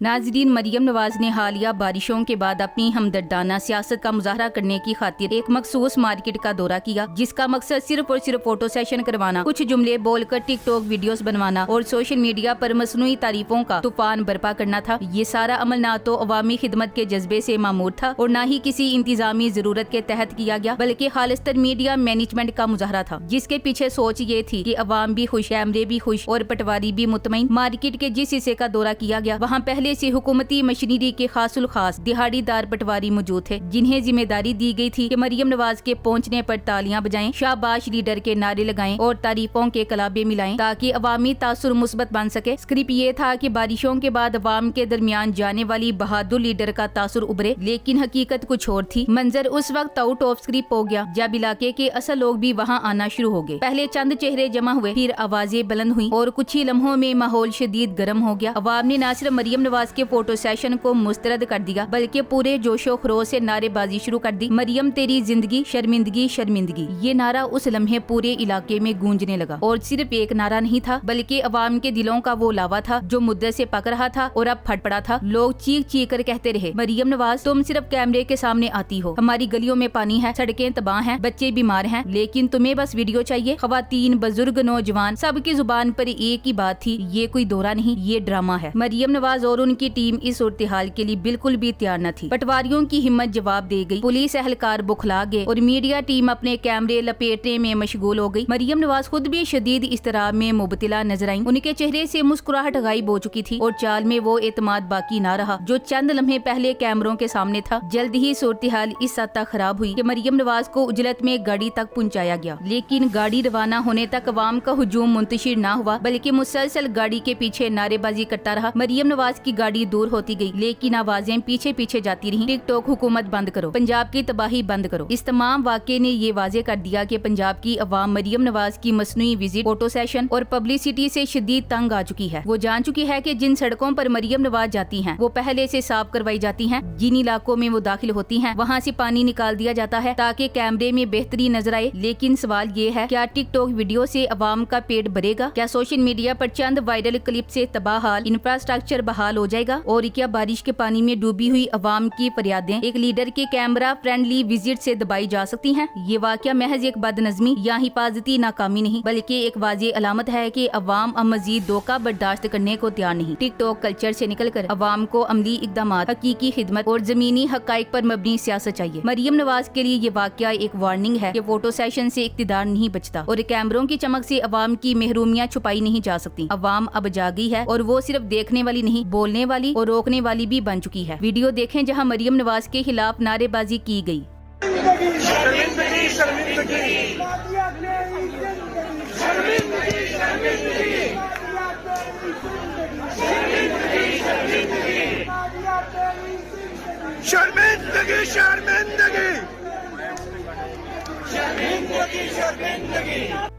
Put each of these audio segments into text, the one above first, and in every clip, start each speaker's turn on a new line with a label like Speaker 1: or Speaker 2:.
Speaker 1: नाजरीन, मरियम नवाज ने हालिया बारिशों के बाद अपनी हमदर्दाना सियासत का मुजाहरा करने की खातिर एक मखसूस मार्केट का दौरा किया, जिसका मकसद सिर्फ और सिर्फ फोटो सेशन करवाना, कुछ जुमले बोलकर टिकटॉक वीडियोस बनवाना और सोशल मीडिया पर मसनूई तारीफों का तूफान बर्पा करना था। ये सारा अमल ना तो अवामी खिदमत के जज्बे से मामूर था और न ही किसी इंतजामी जरूरत के तहत किया गया, बल्कि खालिस्तान मीडिया मैनेजमेंट का मुजाहरा था, जिसके पीछे सोच ये थी कि अवाम भी खुश, कैमरे भी खुश और पटवारी भी मुतमईन। मार्केट के जिस हिस्से का दौरा किया गया, वहाँ पहले से हुकूमती मशीनरी के खासुल खास दिहाड़ीदार पटवारी मौजूद थे, जिन्हें जिम्मेदारी दी गई थी कि मरियम नवाज के पहुंचने पर तालियां बजाएं, शाबाश लीडर के नारे लगाएं और तारीफों के कलाबे मिलाएं, ताकि अवामी तासुर मुस्बत बन सके। स्क्रिप्ट ये था कि बारिशों के बाद अवाम के दरमियान जाने वाली बहादुर लीडर का तासुर उभरे, लेकिन हकीकत कुछ और थी। मंजर उस वक्त आउट ऑफ स्क्रिप्ट हो गया जब इलाके के असल लोग भी वहाँ आना शुरू हो गए। पहले चंद चेहरे जमा हुए, फिर आवाजें बुलंद हुई और कुछ ही लम्हों में माहौल शदीद गर्म हो गया। अवाम ने न सिर्फ मरियम नवाज के फोटो सेशन को मुस्तरद कर दिया, बल्कि पूरे जोशो खरोश से नारेबाजी शुरू कर दी। मरियम तेरी जिंदगी शर्मिंदगी शर्मिंदगी, ये नारा उस लम्हे पूरे इलाके में गूंजने लगा। और सिर्फ एक नारा नहीं था, बल्कि अवाम के दिलों का वो लावा था जो मुद्दे से पक रहा था और अब फट पड़ा था। लोग चीख चीख कर कहते रहे, मरियम नवाज तुम सिर्फ कैमरे के सामने आती हो, हमारी गलियों में पानी है, सड़कें तबाह हैं, बच्चे बीमार हैं, लेकिन तुम्हें बस वीडियो चाहिए। खवातीन, बुजुर्ग, नौजवान, सबकी जुबान पर एक ही बात थी, ये कोई दौरा नहीं, ये ड्रामा है। मरियम नवाज और उनकी टीम इस सूरत हाल के लिए बिल्कुल भी तैयार न थी। पटवारियों की हिम्मत जवाब दे गई, पुलिस एहलकार बुखला गए और मीडिया टीम अपने कैमरे लपेटने में मशगूल हो गई। मरियम नवाज खुद भी शदीद इस्तराब में मुबतला नजर आई। उनके चेहरे से मुस्कुराहट गायब हो चुकी थी और चाल में वो एतमाद बाकी ना रहा जो चंद लम्हे पहले कैमरों के सामने था। जल्द ही सूरत हाल इस हद तक खराब हुई कि मरियम नवाज को उजलत में गाड़ी तक पहुंचाया गया, लेकिन गाड़ी रवाना होने तक अवाम का हुजूम मुंतशिर ना हुआ, बल्कि मुसलसल गाड़ी के पीछे नारेबाजी करता रहा। मरियम नवाज की गाड़ी दूर होती गई, लेकिन आवाजें पीछे पीछे जाती रहीं, टिकटॉक हुकूमत बंद करो, पंजाब की तबाही बंद करो। इस तमाम वाक़े ने ये वाजे कर दिया कि पंजाब की अवाम मरियम नवाज की मसनूई विजिट, फोटो सेशन और पब्लिसिटी से शदीद तंग आ चुकी है। वो जान चुकी है कि जिन सड़कों पर मरियम नवाज जाती हैं, वो पहले से साफ करवाई जाती हैं। जिन इलाकों में वो दाखिल होती हैं, वहाँ से पानी निकाल दिया जाता है ताकि कैमरे में बेहतरी नजर आए। लेकिन सवाल ये है, क्या टिकटॉक वीडियो से अवाम का पेट भरेगा? क्या सोशल मीडिया पर चंद वायरल क्लिप से तबाह इंफ्रास्ट्रक्चर बहाल हो जाएगा? और क्या बारिश के पानी में डूबी हुई अवाम की फरियादें एक लीडर के कैमरा फ्रेंडली विजिट से दबाई जा सकती हैं? ये वाकया महज एक बदनज़मी या हिफाजती नाकामी नहीं, बल्कि एक वाज़ेह अलामत है कि अवाम अब मजीद धोखा बर्दाश्त करने को तैयार नहीं। टिकटॉक कल्चर से निकलकर अवाम को अमली इक़दामात, हकीकी खिदमत और जमीनी हक़ाइक़ पर मबनी सियासत चाहिए। मरियम नवाज के लिए ये वाकया एक वार्निंग है कि फोटो सेशन से इक़्तिदार नहीं बचता और कैमरों की चमक से अवाम की महरूमियाँ छुपाई नहीं जा सकती। अवाम अब जागी है और वो सिर्फ देखने वाली नहीं, बोलने वाली और रोकने वाली भी बन चुकी है। वीडियो देखें जहां मरियम नवाज के खिलाफ नारेबाजी की गई।
Speaker 2: शर्मिंदगी शर्मिंदगी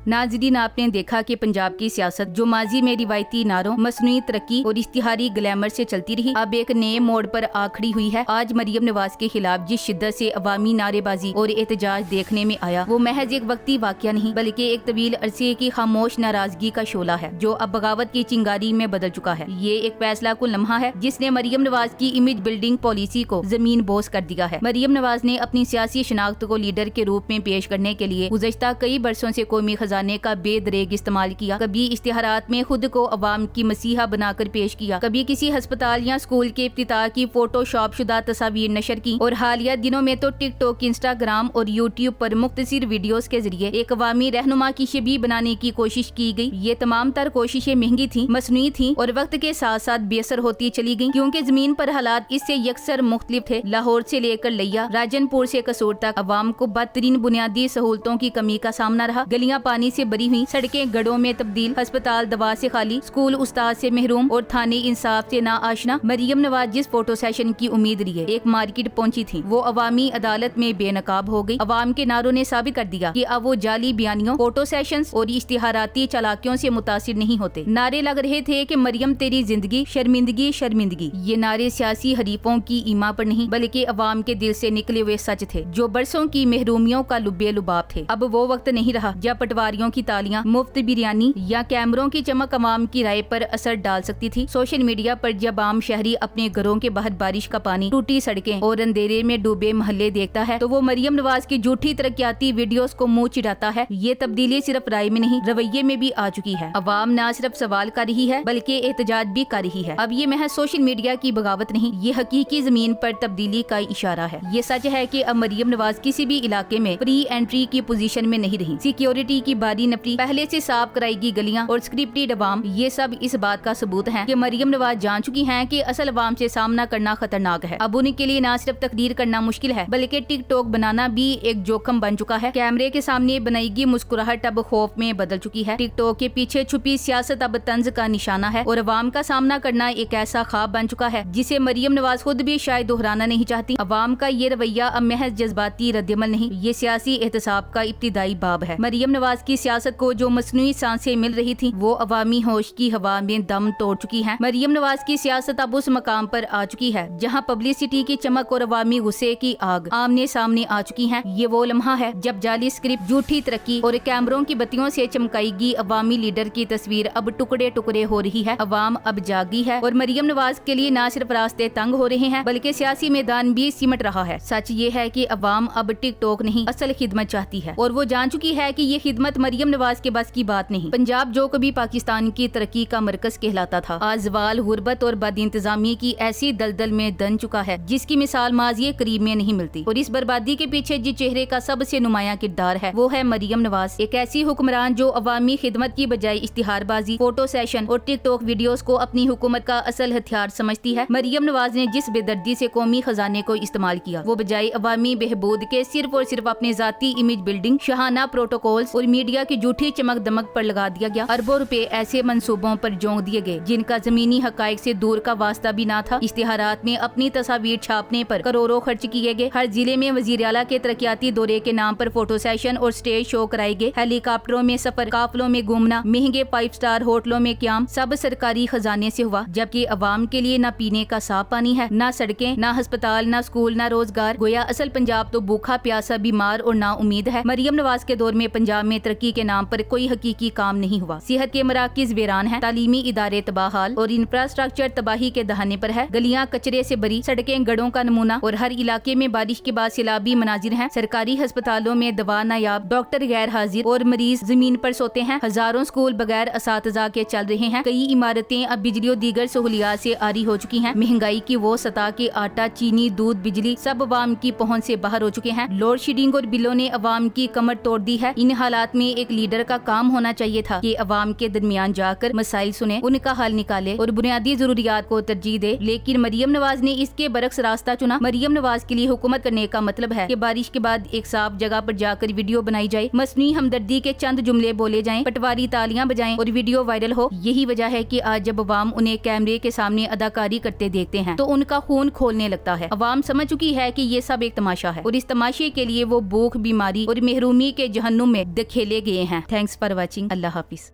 Speaker 1: नाज़रीन, आपने देखा कि पंजाब की सियासत जो माजी में रिवायती नारों, मसनूई तरक्की और इश्तिहारी ग्लैमर से चलती रही, अब एक नए मोड़ पर आ खड़ी हुई है। आज मरियम नवाज के खिलाफ जिस शिद्दत से अवामी नारेबाजी और एहतजाज देखने में आया, वो महज एक वक्ती वाकया नहीं, बल्कि एक तवील अरसे की खामोश नाराजगी का शोला है जो अब बगावत की चिंगारी में बदल चुका है। ये एक फैसला कुल लम्हा है जिसने मरियम नवाज की इमेज बिल्डिंग पॉलिसी को जमीन बोस कर दिया है। मरियम नवाज ने अपनी सियासी शनाख्त को लीडर के रूप में पेश करने के लिए गुज़श्ता कई बरसों से कौमी खजाने का बेदरेग इस्तेमाल किया। कभी इश्तिहारात में खुद को अवाम की मसीहा बनाकर पेश किया, कभी किसी अस्पताल या स्कूल के इफ्तिताह की फोटोशॉप शुदा तस्वीर नशर की, और हालिया दिनों में तो टिकटॉक, इंस्टाग्राम और यूट्यूब पर मुख्तसिर वीडियोस के जरिए एक अवामी रहनुमा की शबीह बनाने की कोशिश की गई। ये तमाम तर कोशिशें महंगी थी, मसनूई थी और वक्त के साथ साथ बेअसर होती चली गयी, क्योंकि जमीन पर हालात इससे यकसर मुख्तलिफ थे। लाहौर से लेकर लिया, राजनपुर से कसूर तक अवाम को बदतरीन बुनियादी सहूलतों की कमी का सामना रहा। गलियां पानी से भरी हुई, सड़कें गढ़ों में तब्दील, अस्पताल दवा से खाली, स्कूल उस्ताद से महरूम और थाने इंसाफ से ना आशना। मरियम नवाज जिस फोटो सेशन की उम्मीद लिए एक मार्केट पहुंची थी, वो अवामी अदालत में बेनकाब हो गई। अवाम के नारों ने साबित कर दिया कि अब वो जाली बयानियों, फोटो सेशंस और इश्तिहाराती चालाकियों से मुतासिर नहीं होते। नारे लग रहे थे कि मरियम तेरी जिंदगी शर्मिंदगी शर्मिंदगी। ये नारे सियासी हरीफों की ईमा पर नहीं, बल्कि अवाम के दिल से निकले हुए सच थे जो बरसों की महरूमियों का लुब्बे लुबाब थे। अब वो वक्त नहीं रहा जब पटवारी सवारियों की तालियां, मुफ्त बिरयानी या कैमरों की चमक अवाम की राय पर असर डाल सकती थी। सोशल मीडिया पर जब आम शहरी अपने घरों के बाहर बारिश का पानी, टूटी सड़कें और अंधेरे में डूबे महल्ले देखता है तो वो मरियम नवाज की झूठी तरक्याती वीडियोस को मुंह चिढ़ाता है। ये तब्दीली सिर्फ राय में नहीं, रवैये में भी आ चुकी है। अवाम न सिर्फ सवाल कर रही है बल्कि एहतजाज भी कर रही है। अब ये महज सोशल मीडिया की बगावत नहीं, ये हकीकी जमीन पर तब्दीली का इशारा है। ये सच है कि अब मरियम नवाज किसी भी इलाके में प्री एंट्री की पोजीशन में नहीं रही। सिक्योरिटी की बारी नपरी, पहले से साफ कराएगी गलियां और स्क्रिप्टेड अवाम, ये सब इस बात का सबूत है कि मरियम नवाज जान चुकी हैं कि असल अवाम से सामना करना खतरनाक है। अब उनके लिए न सिर्फ तकदीर करना मुश्किल है बल्कि टिकटॉक बनाना भी एक जोखिम बन चुका है। कैमरे के सामने बनाएगी मुस्कुराहट अब खौफ में बदल चुकी है। टिकटॉक के पीछे छुपी सियासत अब तंज का निशाना है और अवाम का सामना करना एक ऐसा ख्वाब बन चुका है जिसे मरियम नवाज खुद भी शायद दोहराना नहीं चाहती। अवाम का ये रवैया अब महज जज्बाती रद्दअमल नहीं, ये सियासी एहतसाब का इब्तिदाई बाब है। मरियम नवाज की सियासत को जो मसनूई सांसें मिल रही थी वो अवामी होश की हवा में दम तोड़ चुकी है। मरियम नवाज की सियासत अब उस मकाम पर आ चुकी है जहाँ पब्लिसिटी की चमक और अवामी गुस्से की आग आमने सामने आ चुकी है। ये वो लम्हा है जब जाली स्क्रिप्ट, झूठी तरक्की और कैमरों की बत्तियों से चमकाएगी अवामी लीडर की तस्वीर अब टुकड़े टुकड़े हो रही है। अवाम अब जागी है और मरियम नवाज के लिए न सिर्फ रास्ते तंग हो रहे हैं बल्कि सियासी मैदान भी सिमट रहा है। सच ये है कि अवाम अब टिकटॉक नहीं, असल खिदमत चाहती है और वो जान चुकी है कि ये खिदमत मरियम नवाज के बस की बात नहीं। पंजाब जो कभी पाकिस्तान की तरक्की का मरकज कहलाता था, आज ज़वाल, गुर्बत और बदइंतजामी की ऐसी दलदल में दन चुका है जिसकी मिसाल माज़ी करीब में नहीं मिलती। और इस बर्बादी के पीछे जिस चेहरे का सबसे नुमाया किरदार है वो है मरियम नवाज, एक ऐसी हुक्मरान जो अवामी खिदमत की बजाय इश्तिहारबाजी, फोटो सेशन और टिकटॉक वीडियोस को अपनी हुकूमत का असल हथियार समझती है। मरियम नवाज ने जिस बेदर्दी से कौमी खजाने को इस्तेमाल किया वो बजाय अवामी बहबूद के सिर्फ और सिर्फ अपने जाती इमेज बिल्डिंग, शहाना प्रोटोकॉल्स और मीडिया की झूठी चमक दमक पर लगा दिया गया। अरबों रुपए ऐसे मंसूबों पर जोंक दिए गए जिनका जमीनी हकायक से दूर का वास्ता भी ना था। इश्तिहारात में अपनी तस्वीर छापने पर करोड़ों खर्च किए गए। हर जिले में वजीर आला के तरक्याती दौरे के नाम पर फोटो सेशन और स्टेज शो कराए गए। हेलीकॉप्टरों में सफर, काफलों में घूमना, महंगे 5 स्टार होटलों में क्याम, सब सरकारी खजाने से हुआ। जबकि अवाम के लिए न पीने का साफ पानी है, न सड़कें, न अस्पताल, न स्कूल, न रोजगार। गोया असल पंजाब तो भूखा प्यासा, बीमार और ना उम्मीद है। मरियम नवाज के दौर में पंजाब में तरक्की के नाम पर कोई हकीकी काम नहीं हुआ। सेहत के मराकिज वीरान है, तालीमी इदारे तबाहाल और इंफ्रास्ट्रक्चर तबाही के दहाने पर है। गलियां कचरे से भरी, सड़कें गढ़ों का नमूना और हर इलाके में बारिश के बाद सैलाबी मनाजिर हैं। सरकारी अस्पतालों में दवा नायाब, डॉक्टर गैर हाजिर और मरीज जमीन पर सोते हैं। हजारों स्कूल बगैर असातिज़ा के चल रहे हैं। कई इमारतें अब बिजली और दीगर सहूलियात से आरी हो चुकी हैं। महंगाई की वो सतह के आटा, चीनी, दूध, बिजली सब अवाम की पहुंच से बाहर हो चुके हैं। लोड शेडिंग और बिलों ने अवाम की कमर तोड़ दी है। इन हालात में एक लीडर का काम होना चाहिए था कि अवाम के दरमियान जाकर मसाइल सुने, उनका हल निकाले और बुनियादी जरूरियात को तरजीह दे। लेकिन मरियम नवाज ने इसके बरक्स रास्ता चुना। मरियम नवाज के लिए हुकूमत करने का मतलब है कि बारिश के बाद एक साफ जगह पर जाकर वीडियो बनाई जाए, मसनूई हमदर्दी के चंद जुमले बोले जाएं, पटवारी तालियां बजाएं और वीडियो वायरल हो। यही वजह है कि आज जब अवाम उन्हें कैमरे के सामने अदाकारी करते देखते हैं तो उनका खून खोलने लगता है। अवाम समझ चुकी है कि ये सब एक तमाशा है और इस तमाशे के लिए वो भूख, बीमारी और महरूमी के जहन्नुम में धकेले गए हैं। Thanks for watching. Allah Hafiz.